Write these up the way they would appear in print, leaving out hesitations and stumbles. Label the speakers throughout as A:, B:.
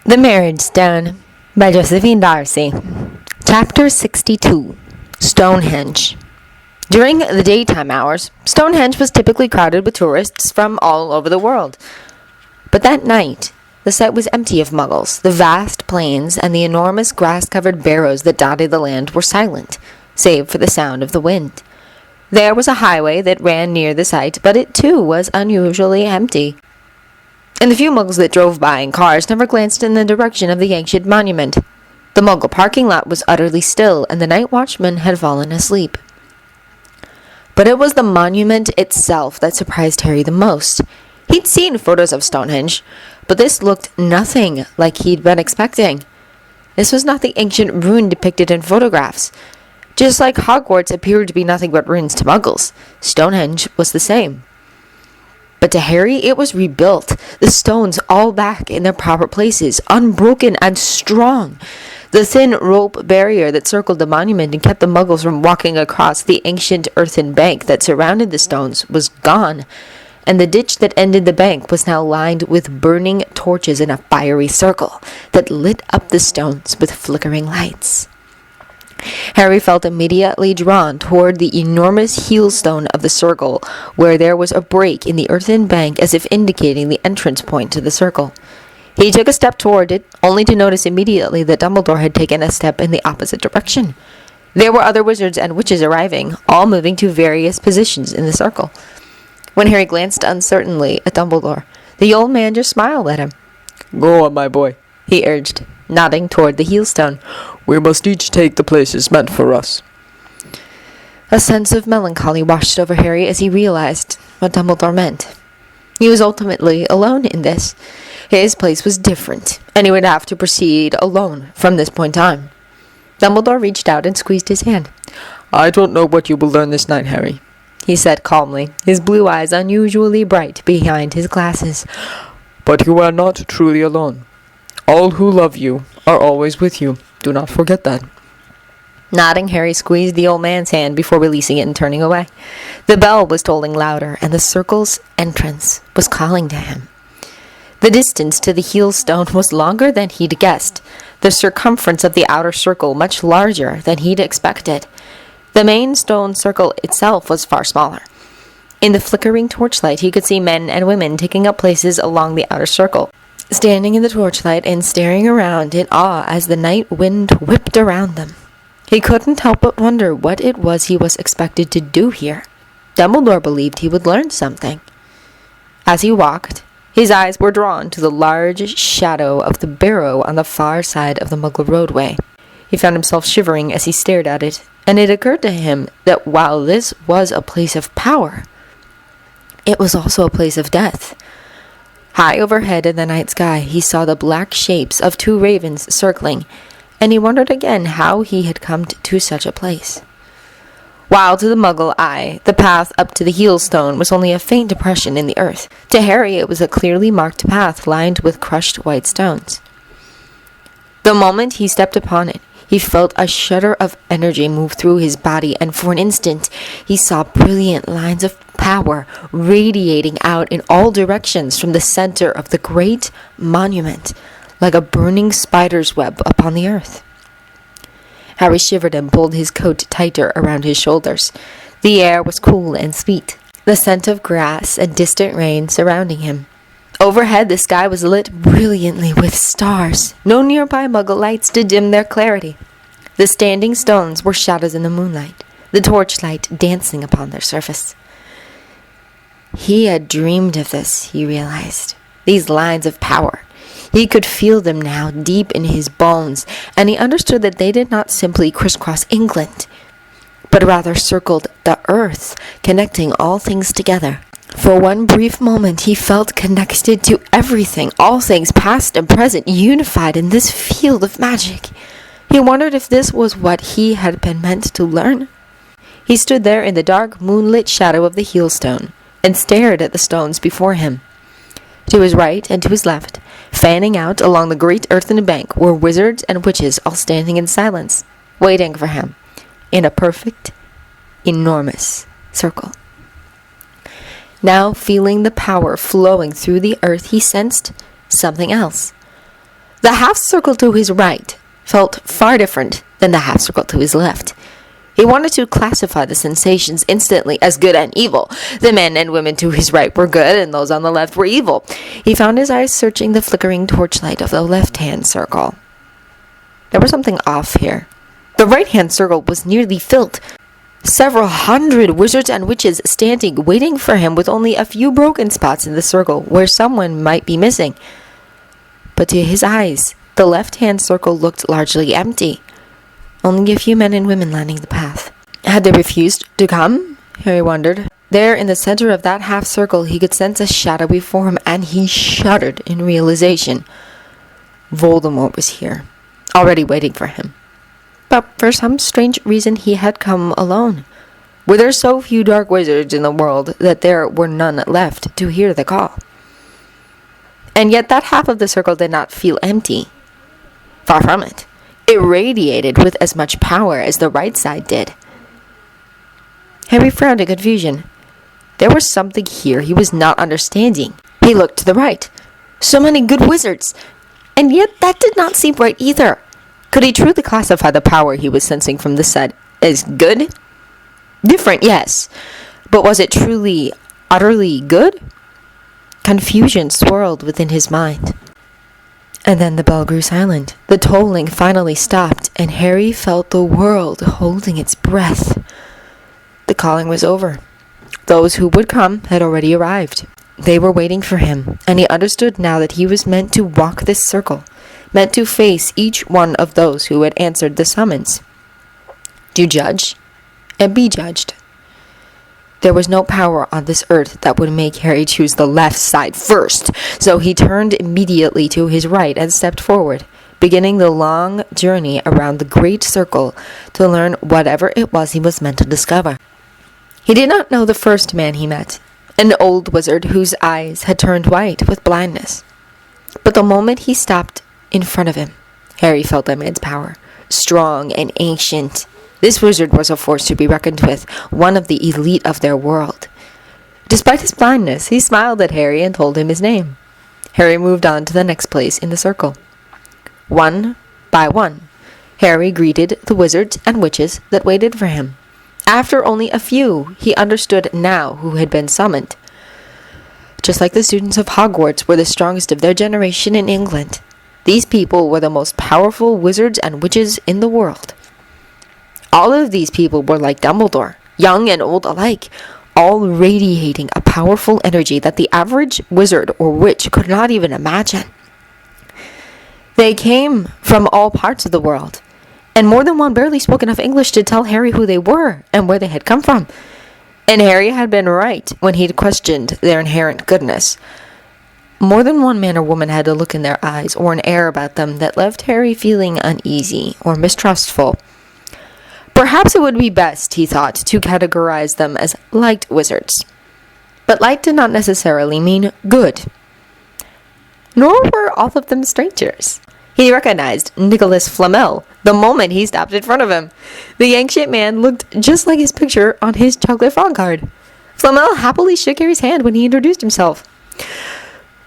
A: The Marriage Stone by Josephine Darcy. Chapter 62. Stonehenge. During the daytime hours, Stonehenge was typically crowded with tourists from all over the world. But that night, the site was empty of muggles. The vast plains and the enormous grass-covered barrows that dotted the land were silent, save for the sound of the wind. There was a highway that ran near the site, but it too was unusually empty. And the few muggles that drove by in cars never glanced in the direction of the ancient monument. The muggle parking lot was utterly still, and the night watchman had fallen asleep. But it was the monument itself that surprised Harry the most. He'd seen photos of Stonehenge, but this looked nothing like he'd been expecting. This was not the ancient ruin depicted in photographs. Just like Hogwarts appeared to be nothing but ruins to muggles, Stonehenge was the same. But to Harry, it was rebuilt, the stones all back in their proper places, unbroken and strong. The thin rope barrier that circled the monument and kept the muggles from walking across the ancient earthen bank that surrounded the stones was gone, and the ditch that ended the bank was now lined with burning torches in a fiery circle that lit up the stones with flickering lights. Harry felt immediately drawn toward the enormous heel-stone of the circle, where there was a break in the earthen bank as if indicating the entrance point to the circle. He took a step toward it, only to notice immediately that Dumbledore had taken a step in the opposite direction. There were other wizards and witches arriving, all moving to various positions in the circle. When Harry glanced uncertainly at Dumbledore, the old man just smiled at him.
B: "Go on, my boy,"
A: he urged, nodding toward the heel-stone.
B: "We must each take the places meant for us."
A: A sense of melancholy washed over Harry as he realized what Dumbledore meant. He was ultimately alone in this. His place was different, and he would have to proceed alone from this point on. Dumbledore reached out and squeezed his hand.
B: "I don't know what you will learn this night, Harry,"
A: he said calmly, his blue eyes unusually bright behind his glasses.
B: "But you are not truly alone. All who love you are always with you. Do not forget that."
A: Nodding, Harry squeezed the old man's hand before releasing it and turning away. The bell was tolling louder, and the circle's entrance was calling to him. The distance to the heel-stone was longer than he'd guessed, the circumference of the outer circle much larger than he'd expected. The main stone circle itself was far smaller. In the flickering torchlight, he could see men and women taking up places along the outer circle, standing in the torchlight and staring around in awe as the night wind whipped around them. He couldn't help but wonder what it was he was expected to do here. Dumbledore believed he would learn something. As he walked, his eyes were drawn to the large shadow of the barrow on the far side of the Muggle roadway. He found himself shivering as he stared at it, and it occurred to him that while this was a place of power, it was also a place of death. High overhead in the night sky, he saw the black shapes of two ravens circling, and he wondered again how he had come to such a place. While to the Muggle eye, the path up to the heel-stone was only a faint depression in the earth, to Harry it was a clearly marked path lined with crushed white stones. The moment he stepped upon it, he felt a shudder of energy move through his body, and for an instant he saw brilliant lines of power radiating out in all directions from the center of the great monument, like a burning spider's web upon the earth. Harry shivered and pulled his coat tighter around his shoulders. The air was cool and sweet, the scent of grass and distant rain surrounding him. Overhead, the sky was lit brilliantly with stars. No nearby Muggle lights to dim their clarity. The standing stones were shadows in the moonlight, the torchlight dancing upon their surface. He had dreamed of this, he realized. These lines of power. He could feel them now, deep in his bones, and he understood that they did not simply crisscross England, but rather circled the earth, connecting all things together. For one brief moment, he felt connected to everything, all things past and present, unified in this field of magic. He wondered if this was what he had been meant to learn. He stood there in the dark, moonlit shadow of the heel-stone, and stared at the stones before him. To his right and to his left, fanning out along the great earthen bank, were wizards and witches all standing in silence, waiting for him, in a perfect, enormous circle. Now, feeling the power flowing through the earth, he sensed something else. The half circle to his right felt far different than the half circle to his left. He wanted to classify the sensations instantly as good and evil. The men and women to his right were good, and those on the left were evil. He found his eyes searching the flickering torchlight of the left-hand circle. There was something off here. The right-hand circle was nearly filled. Several hundred wizards and witches standing, waiting for him, with only a few broken spots in the circle where someone might be missing. But to his eyes, the left-hand circle looked largely empty. Only a few men and women lining the path. Had they refused to come? Harry wondered. There, in the center of that half circle, he could sense a shadowy form, and he shuddered in realization. Voldemort was here, already waiting for him. But for some strange reason, he had come alone. Were there so few dark wizards in the world that there were none left to hear the call? And yet that half of the circle did not feel empty. Far from it. It radiated with as much power as the right side did. Harry frowned in confusion. There was something here he was not understanding. He looked to the right. So many good wizards. And yet that did not seem right either. Could he truly classify the power he was sensing from this side as good? Different, yes. But was it truly, utterly good? Confusion swirled within his mind. And then the bell grew silent. The tolling finally stopped, and Harry felt the world holding its breath. The calling was over. Those who would come had already arrived. They were waiting for him, and he understood now that he was meant to walk this circle, meant to face each one of those who had answered the summons. To judge and be judged. There was no power on this earth that would make Harry choose the left side first, so he turned immediately to his right and stepped forward, beginning the long journey around the great circle to learn whatever it was he was meant to discover. He did not know the first man he met, an old wizard whose eyes had turned white with blindness. But the moment he stopped in front of him, Harry felt that man's power, strong and ancient. This wizard was a force to be reckoned with, one of the elite of their world. Despite his blindness, he smiled at Harry and told him his name. Harry moved on to the next place in the circle. One by one, Harry greeted the wizards and witches that waited for him. After only a few, he understood now who had been summoned. Just like the students of Hogwarts were the strongest of their generation in England, these people were the most powerful wizards and witches in the world. All of these people were like Dumbledore, young and old alike, all radiating a powerful energy that the average wizard or witch could not even imagine. They came from all parts of the world, and more than one barely spoke enough English to tell Harry who they were and where they had come from. And Harry had been right when he'd questioned their inherent goodness. More than one man or woman had a look in their eyes or an air about them that left Harry feeling uneasy or mistrustful. Perhaps it would be best, he thought, to categorize them as light wizards. But light did not necessarily mean good. Nor were all of them strangers. He recognized Nicholas Flamel the moment he stopped in front of him. The ancient man looked just like his picture on his chocolate frog card. Flamel happily shook Harry's hand when he introduced himself.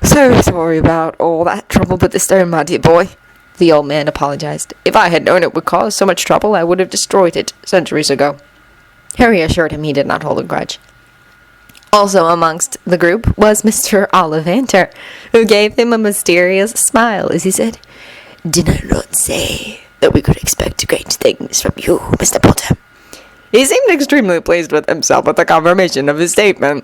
A: "So sorry about all that trouble with the stone, my dear boy," the old man apologized. "If I had known it would cause so much trouble, I would have destroyed it centuries ago." Harry assured him he did not hold a grudge. Also amongst the group was Mr. Ollivander, who gave him a mysterious smile as he said, "Did I not say that we could expect great things from you, Mr. Potter?" He seemed extremely pleased with himself at the confirmation of his statement.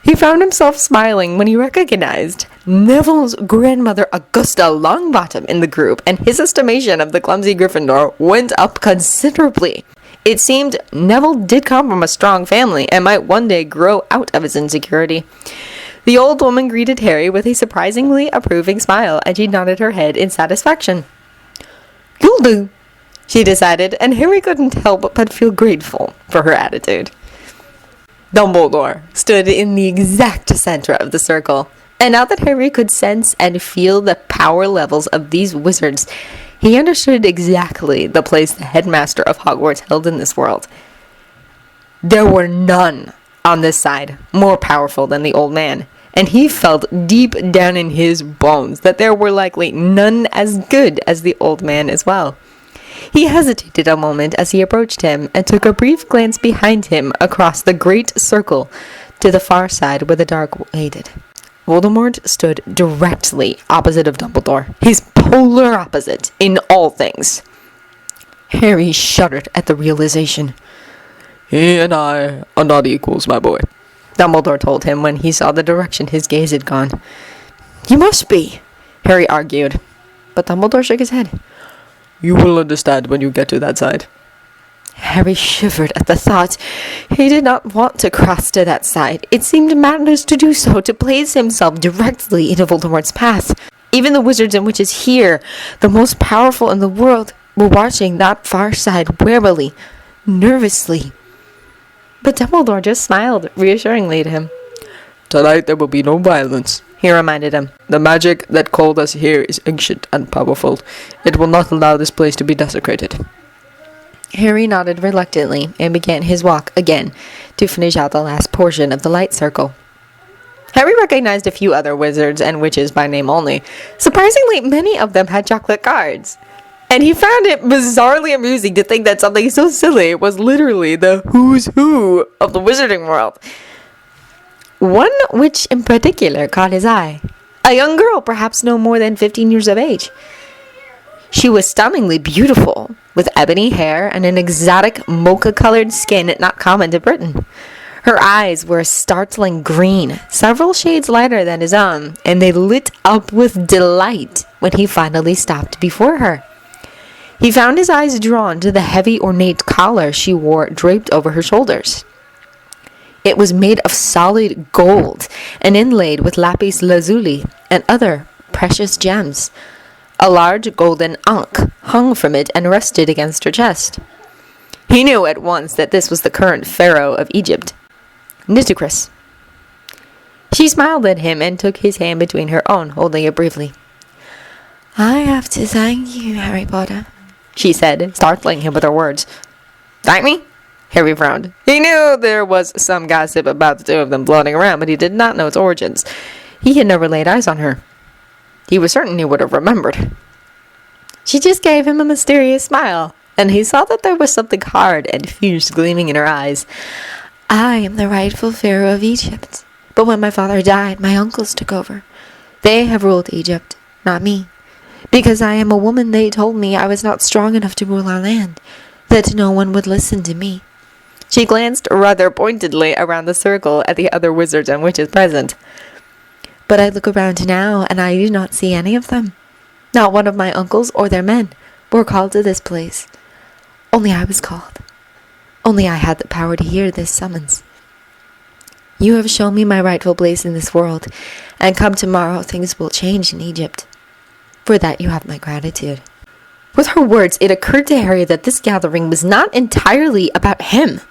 A: He found himself smiling when he recognized Neville's grandmother Augusta Longbottom in the group, and his estimation of the clumsy Gryffindor went up considerably. It seemed Neville did come from a strong family and might one day grow out of his insecurity. The old woman greeted Harry with a surprisingly approving smile, and she nodded her head in satisfaction. "You'll do," she decided, and Harry couldn't help but feel grateful for her attitude. Dumbledore stood in the exact center of the circle, and now that Harry could sense and feel the power levels of these wizards, he understood exactly the place the headmaster of Hogwarts held in this world. There were none on this side more powerful than the old man, and he felt deep down in his bones that there were likely none as good as the old man as well. He hesitated a moment as he approached him and took a brief glance behind him across the great circle to the far side where the dark waited. Voldemort stood directly opposite of Dumbledore, his polar opposite in all things. Harry shuddered at the realization.
B: He and I are not equals, my boy,
A: Dumbledore told him when he saw the direction his gaze had gone. You must be, Harry argued, but Dumbledore shook his head.
B: You will understand when you get to that side.
A: Harry shivered at the thought. He did not want to cross to that side. It seemed madness to do so, to place himself directly into Voldemort's path. Even the wizards and witches here, the most powerful in the world, were watching that far side warily, nervously. But Dumbledore just smiled reassuringly to him.
B: Tonight there will be no violence,
A: he reminded him.
B: The magic that called us here is ancient and powerful. It will not allow this place to be desecrated.
A: Harry nodded reluctantly and began his walk again to finish out the last portion of the light circle. Harry recognized a few other wizards and witches by name only. Surprisingly, many of them had chocolate cards. And he found it bizarrely amusing to think that something so silly was literally the who's who of the wizarding world. One witch in particular caught his eye. A young girl, perhaps no more than 15 years of age. She was stunningly beautiful, with ebony hair and an exotic mocha-colored skin not common to Britain. Her eyes were a startling green, several shades lighter than his own, and they lit up with delight when he finally stopped before her. He found his eyes drawn to the heavy ornate collar she wore draped over her shoulders. It was made of solid gold and inlaid with lapis lazuli and other precious gems. A large golden ankh hung from it and rested against her chest. He knew at once that this was the current pharaoh of Egypt, Nitocris. She smiled at him and took his hand between her own, holding it briefly. I have to thank you, Harry Potter, she said, startling him with her words. Thank me? Harry frowned. He knew there was some gossip about the two of them floating around, but he did not know its origins. He had never laid eyes on her. He was certain he would have remembered. She just gave him a mysterious smile, and he saw that there was something hard and fierce gleaming in her eyes. I am the rightful pharaoh of Egypt, but when my father died, my uncles took over. They have ruled Egypt, not me. Because I am a woman, they told me I was not strong enough to rule our land, that no one would listen to me. She glanced rather pointedly around the circle at the other wizards and witches present. But I look around now, and I do not see any of them. Not one of my uncles or their men were called to this place. Only I was called. Only I had the power to hear this summons. You have shown me my rightful place in this world, and come tomorrow things will change in Egypt. For that you have my gratitude. With her words, it occurred to Harry that this gathering was not entirely about him.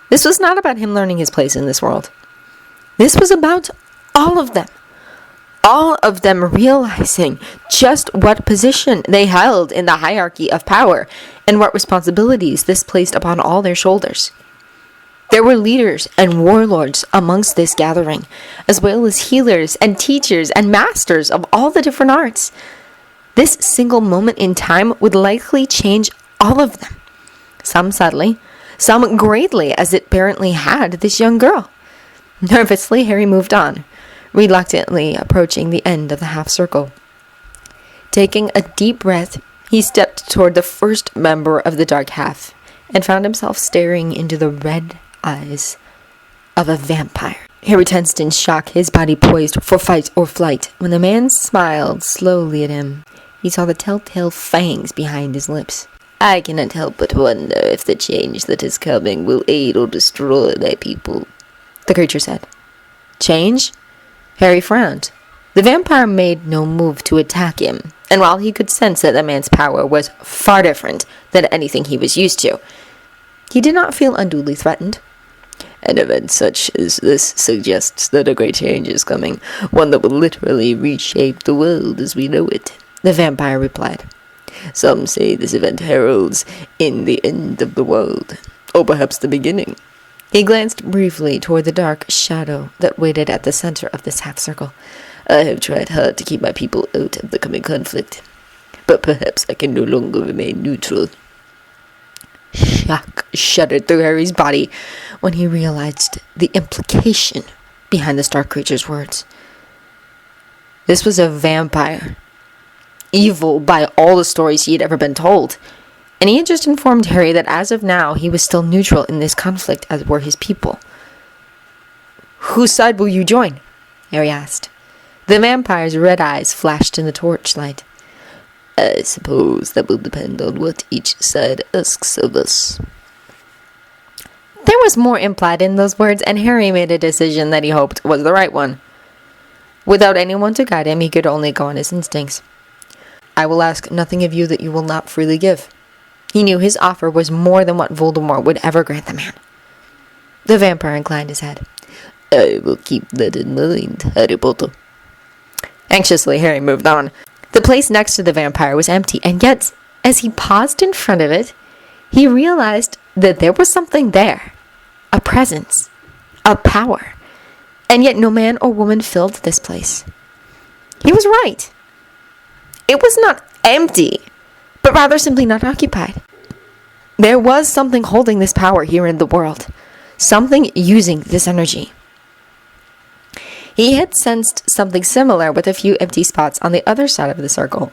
A: This was not about him learning his place in this world. This was about all of them. All of them realizing just what position they held in the hierarchy of power and what responsibilities this placed upon all their shoulders. There were leaders and warlords amongst this gathering, as well as healers and teachers and masters of all the different arts. This single moment in time would likely change all of them. Some subtly, some greatly, as it apparently had this young girl. Nervously, Harry moved on, reluctantly approaching the end of the half-circle. Taking a deep breath, he stepped toward the first member of the dark half and found himself staring into the red eyes of a vampire. Harry tensed in shock, his body poised for fight or flight. When the man smiled slowly at him, he saw the telltale fangs behind his lips. I cannot help but wonder if the change that is coming will aid or destroy my people, the creature said. Change? Harry frowned. The vampire made no move to attack him, and while he could sense that the man's power was far different than anything he was used to, he did not feel unduly threatened. An event such as this suggests that a great change is coming, one that will literally reshape the world as we know it, the vampire replied. Some say this event heralds in the end of the world, or perhaps the beginning. He glanced briefly toward the dark shadow that waited at the center of this half-circle. I have tried hard to keep my people out of the coming conflict, but perhaps I can no longer remain neutral. Shock shuddered through Harry's body when he realized the implication behind the star creature's words. This was a vampire, evil by all the stories he had ever been told, and he had just informed Harry that as of now he was still neutral in this conflict, as were his people. Whose side will you join? Harry asked. The vampire's red eyes flashed in the torchlight. I suppose that will depend on what each side asks of us. There was more implied in those words, and Harry made a decision that he hoped was the right one. Without anyone to guide him, he could only go on his instincts. I will ask nothing of you that you will not freely give. He knew his offer was more than what Voldemort would ever grant the man. The vampire inclined his head. I will keep that in mind, Harry Potter. Anxiously, Harry moved on. The place next to the vampire was empty, and yet, as he paused in front of it, he realized that there was something there. A presence. A power. And yet no man or woman filled this place. He was right. It was not empty, but rather simply not occupied. There was something holding this power here in the world. Something using this energy. He had sensed something similar with a few empty spots on the other side of the circle.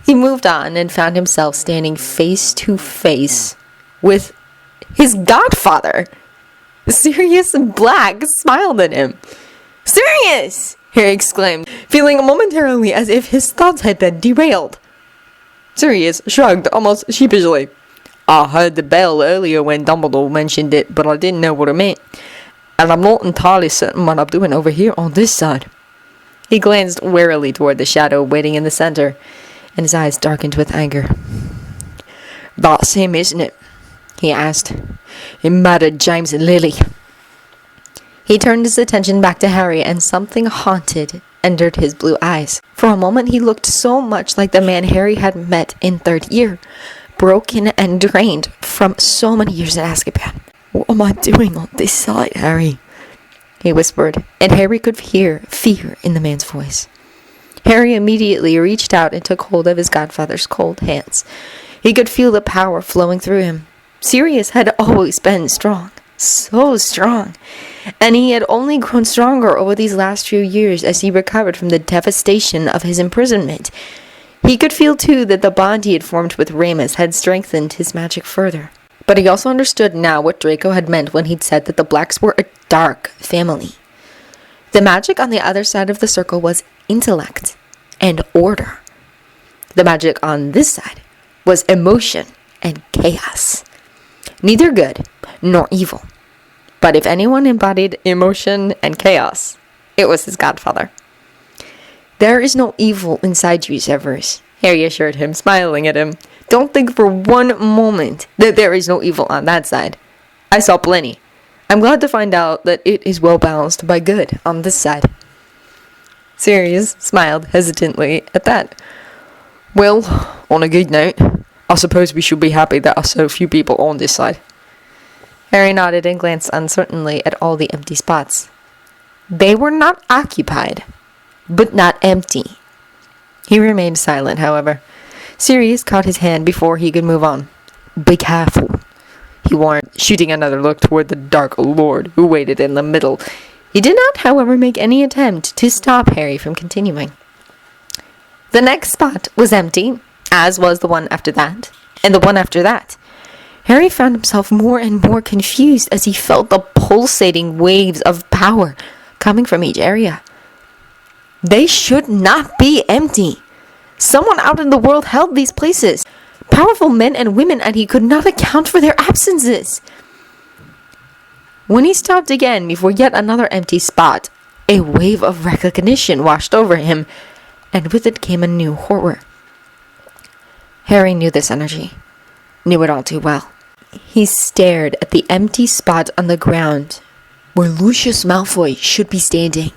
A: He moved on and found himself standing face to face with his godfather. Sirius Black smiled at him. Sirius! Harry exclaimed, feeling momentarily as if his thoughts had been derailed. Sirius shrugged almost sheepishly. I heard the bell earlier when Dumbledore mentioned it, but I didn't know what it meant. And I'm not entirely certain what I'm doing over here on this side. He glanced warily toward the shadow waiting in the center, and his eyes darkened with anger. That's him, isn't it? He asked. It murdered James and Lily. He turned his attention back to Harry, and something haunted entered his blue eyes. For a moment he looked so much like the man Harry had met in third year, broken and drained from so many years in Azkaban. What am I doing on this side, Harry? He whispered, and Harry could hear fear in the man's voice. Harry immediately reached out and took hold of his godfather's cold hands. He could feel the power flowing through him. Sirius had always been strong, so strong, and he had only grown stronger over these last few years as he recovered from the devastation of his imprisonment. He could feel, too, that the bond he had formed with Remus had strengthened his magic further. But he also understood now what Draco had meant when he'd said that the Blacks were a dark family. The magic on the other side of the circle was intellect and order. The magic on this side was emotion and chaos. Neither good nor evil. But if anyone embodied emotion and chaos, it was his godfather. There is no evil inside you, Severus, Harry assured him, smiling at him. Don't think for one moment that there is no evil on that side. I saw plenty. I'm glad to find out that it is well balanced by good on this side. Sirius smiled hesitantly at that. Well, on a good note, I suppose we should be happy there are so few people on this side. Harry nodded and glanced uncertainly at all the empty spots. They were not occupied, but not empty. He remained silent, however. Sirius caught his hand before he could move on. Be careful, he warned, shooting another look toward the Dark Lord who waited in the middle. He did not, however, make any attempt to stop Harry from continuing. The next spot was empty, as was the one after that, and the one after that. Harry found himself more and more confused as he felt the pulsating waves of power coming from each area. They should not be empty. Someone out in the world held these places. Powerful men and women, and he could not account for their absences. When he stopped again before yet another empty spot, a wave of recognition washed over him, and with it came a new horror. Harry knew this energy, knew it all too well. He stared at the empty spot on the ground where Lucius Malfoy should be standing.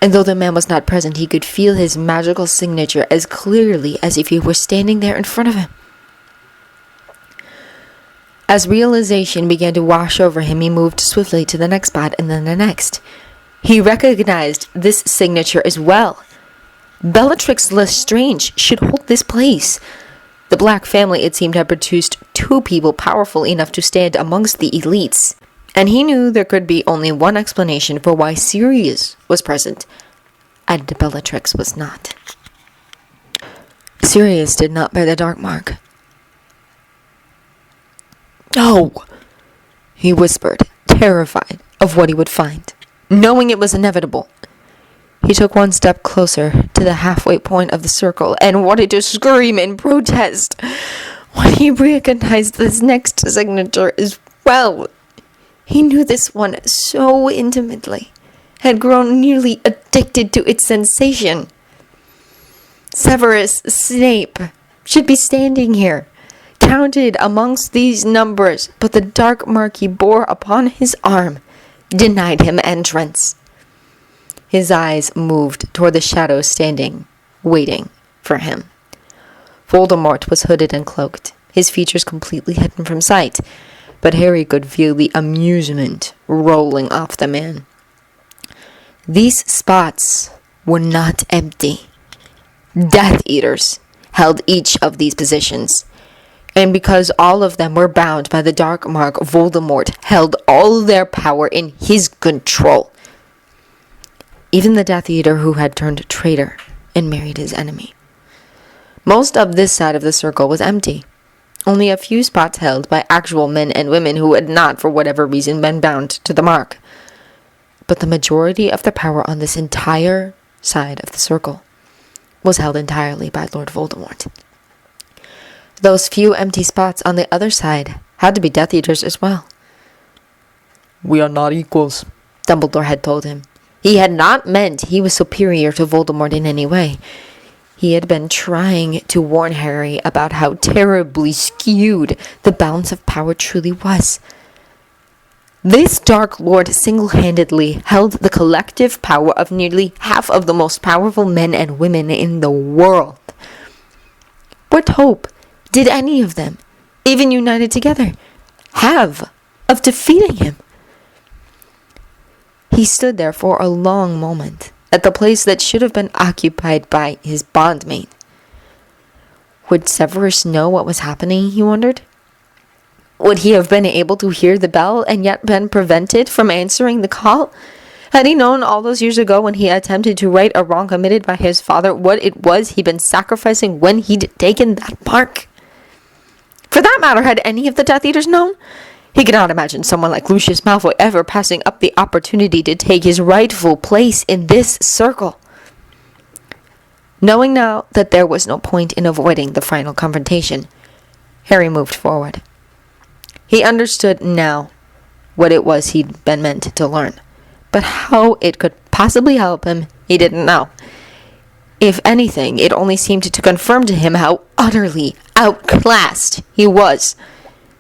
A: And though the man was not present, he could feel his magical signature as clearly as if he were standing there in front of him. As realization began to wash over him, he moved swiftly to the next spot and then the next. He recognized this signature as well. Bellatrix Lestrange should hold this place. The Black family, it seemed, had produced two people powerful enough to stand amongst the elites. And he knew there could be only one explanation for why Sirius was present, and Bellatrix was not. Sirius did not bear the dark mark. "No!" he whispered, terrified of what he would find, knowing it was inevitable. He took one step closer to the halfway point of the circle and wanted to scream in protest when he recognized this next signature as well. He knew this one so intimately, had grown nearly addicted to its sensation. Severus Snape should be standing here, counted amongst these numbers, but the dark mark he bore upon his arm denied him entrance. His eyes moved toward the shadows standing, waiting for him. Voldemort was hooded and cloaked, his features completely hidden from sight, but Harry could feel the amusement rolling off the man. These spots were not empty. Death Eaters held each of these positions, and because all of them were bound by the dark mark, Voldemort held all their power in his control. Even the Death Eater who had turned traitor and married his enemy. Most of this side of the circle was empty. Only a few spots held by actual men and women who had not, for whatever reason, been bound to the mark. But the majority of the power on this entire side of the circle was held entirely by Lord Voldemort. Those few empty spots on the other side had to be Death Eaters as well.
B: "We are not equals,"
A: Dumbledore had told him. He had not meant he was superior to Voldemort in any way. He had been trying to warn Harry about how terribly skewed the balance of power truly was. This Dark Lord single-handedly held the collective power of nearly half of the most powerful men and women in the world. What hope did any of them, even united together, have of defeating him? He stood there for a long moment, at the place that should have been occupied by his bondmate. Would Severus know what was happening, he wondered? Would he have been able to hear the bell and yet been prevented from answering the call? Had he known all those years ago when he attempted to right a wrong committed by his father what it was he'd been sacrificing when he'd taken that mark? For that matter, had any of the Death Eaters known? He could not imagine someone like Lucius Malfoy ever passing up the opportunity to take his rightful place in this circle. Knowing now that there was no point in avoiding the final confrontation, Harry moved forward. He understood now what it was he'd been meant to learn, but how it could possibly help him, he didn't know. If anything, it only seemed to confirm to him how utterly outclassed he was,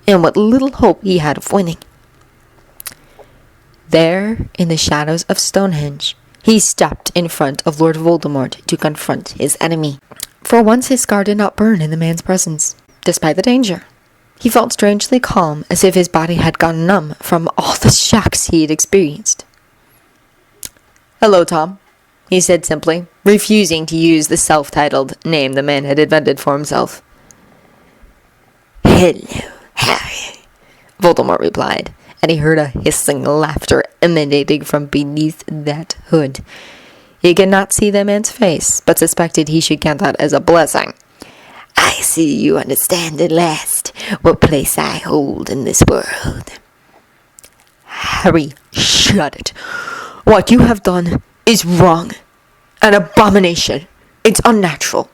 A: and what little hope he had of winning. There, in the shadows of Stonehenge, he stepped in front of Lord Voldemort to confront his enemy. For once his scar did not burn in the man's presence, despite the danger. He felt strangely calm, as if his body had gone numb from all the shocks he had experienced. "Hello, Tom," he said simply, refusing to use the self-titled name the man had invented for himself. "Hello, Harry," Voldemort replied, and he heard a hissing laughter emanating from beneath that hood. He could not see the man's face, but suspected he should count that as a blessing. "I see you understand at last what place I hold in this world." "Harry, shut it. What you have done is wrong. An abomination. It's unnatural.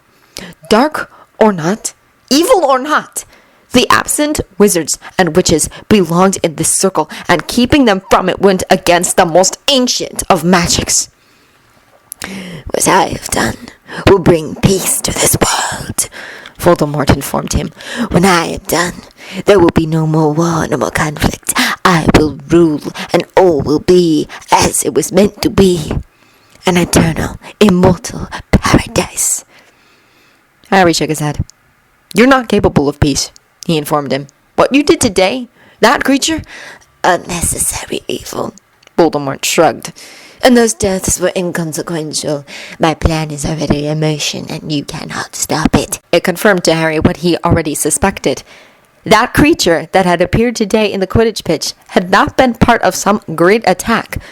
A: Dark or not, evil or not, the absent wizards and witches belonged in this circle, and keeping them from it went against the most ancient of magics. What I have done will bring peace to this world," Voldemort informed him. "When I am done, there will be no more war, no more conflict. I will rule, and all will be as it was meant to be. An eternal, immortal paradise." Harry shook his head. "You're not capable of peace," he informed him. What you did today, that creature,
C: unnecessary evil. Voldemort shrugged. And those deaths were inconsequential. My plan is already in motion, and you cannot stop it.
A: It confirmed to Harry what he already suspected. That creature that had appeared today in the Quidditch pitch had not been part of some great attack.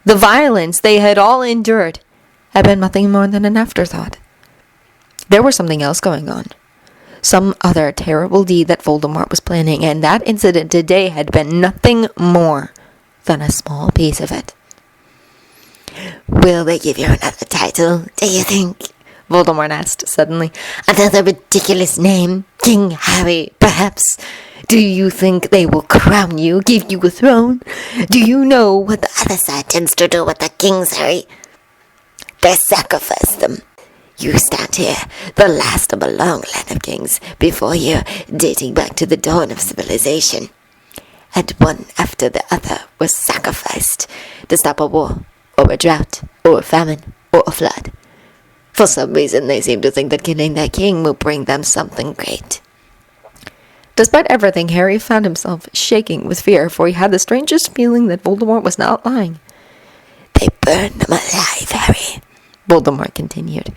A: The violence they had all endured had been nothing more than an afterthought. There was something else going on. Some other terrible deed that Voldemort was planning, and that incident today had been nothing more than a small piece of it.
C: Will they give you another title, do you think?
A: Voldemort asked suddenly.
C: Another ridiculous name? King Harry, perhaps? Do you think they will crown you, give you a throne? Do you know what the other side tends to do with the kings, Harry? They sacrifice them. You stand here, the last of a long line of kings, before you, dating back to the dawn of civilization. And one after the other was sacrificed to stop a war, or a drought, or a famine, or a flood. For some reason, they seem to think that killing their king will bring them something great.
A: Despite everything, Harry found himself shaking with fear, for he had the strangest feeling that Voldemort was not lying.
C: They burn them alive, Harry,
A: Voldemort continued.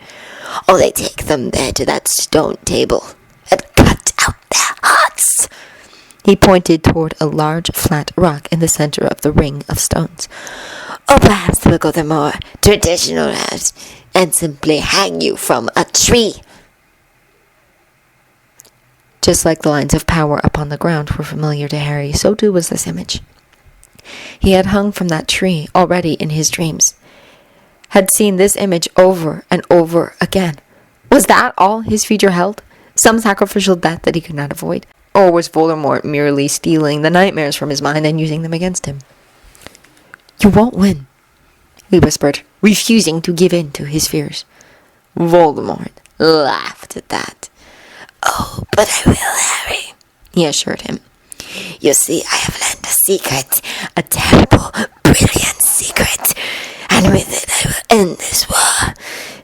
C: Or they take them there to that stone table and cut out their hearts.
A: He pointed toward a large flat rock in the center of the ring of stones.
C: Or perhaps they'll go the more traditional route and simply hang you from a tree.
A: Just like the lines of power upon the ground were familiar to Harry, so too was this image. He had hung from that tree already in his dreams, had seen this image over and over again. Was that all his future held? Some sacrificial death that he could not avoid? Or was Voldemort merely stealing the nightmares from his mind and using them against him? You won't win, he whispered, refusing to give in to his fears.
C: Voldemort laughed at that. Oh, but I will, Harry, he assured him. You see, I have learned a secret, a terrible, brilliant secret, and with it I will end this war,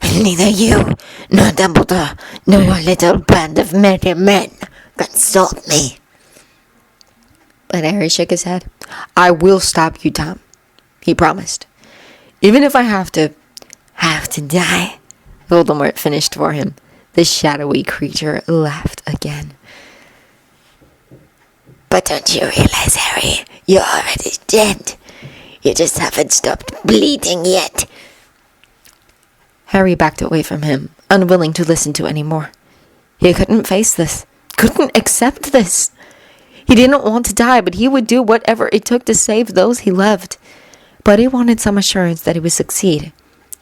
C: and neither you, nor Dumbledore, nor your little band of merry men can stop me.
A: But Harry shook his head. I will stop you, Tom, he promised. Even if I have to
C: die,
A: Voldemort finished for him. The shadowy creature laughed again.
C: But don't you realize, Harry, you're already dead. You just haven't stopped bleeding yet.
A: Harry backed away from him, unwilling to listen to any more. He couldn't face this, couldn't accept this. He didn't want to die, but he would do whatever it took to save those he loved. But he wanted some assurance that he would succeed,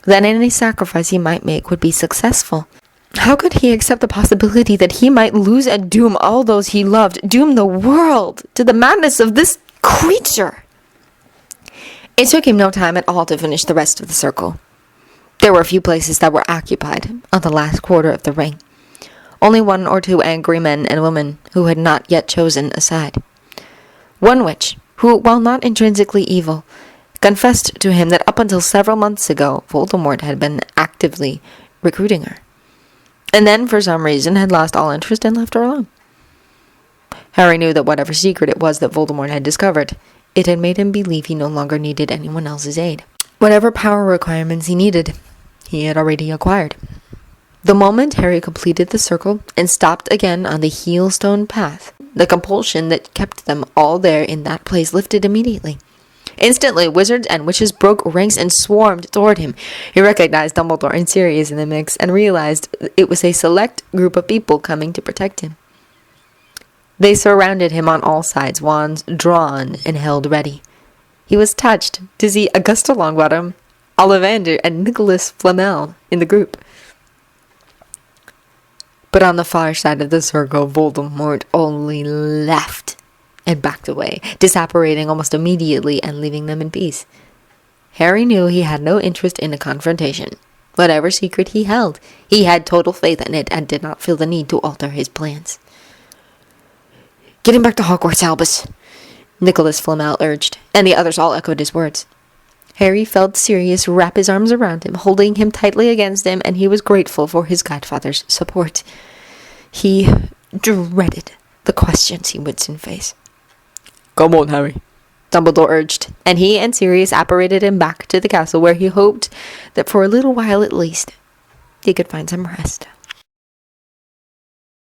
A: that any sacrifice he might make would be successful. How could he accept the possibility that he might lose and doom all those he loved, doom the world to the madness of this creature? It took him no time at all to finish the rest of the circle. There were a few places that were occupied on the last quarter of the ring. Only 1 or 2 angry men and women who had not yet chosen a side. One witch, who, while not intrinsically evil, confessed to him that up until several months ago, Voldemort had been actively recruiting her, and then, for some reason, had lost all interest and left her alone. Harry knew that whatever secret it was that Voldemort had discovered, it had made him believe he no longer needed anyone else's aid. Whatever power requirements he needed, he had already acquired. The moment Harry completed the circle and stopped again on the Heelstone path, the compulsion that kept them all there in that place lifted immediately. Instantly, wizards and witches broke ranks and swarmed toward him. He recognized Dumbledore and Sirius in the mix and realized it was a select group of people coming to protect him. They surrounded him on all sides, wands drawn and held ready. He was touched to see Augusta Longbottom, Ollivander, and Nicholas Flamel in the group. But on the far side of the circle, Voldemort only laughed and backed away, disapparating almost immediately and leaving them in peace. Harry knew he had no interest in a confrontation. Whatever secret he held, he had total faith in it and did not feel the need to alter his plans. "Get him back to Hogwarts, Albus," Nicholas Flamel urged, and the others all echoed his words. Harry felt Sirius wrap his arms around him, holding him tightly against him, and he was grateful for his godfather's support. He dreaded the questions he would soon face.
B: Come on, Harry.
A: Dumbledore urged, and he and Sirius apparated him back to the castle, where he hoped that for a little while at least he could find some rest.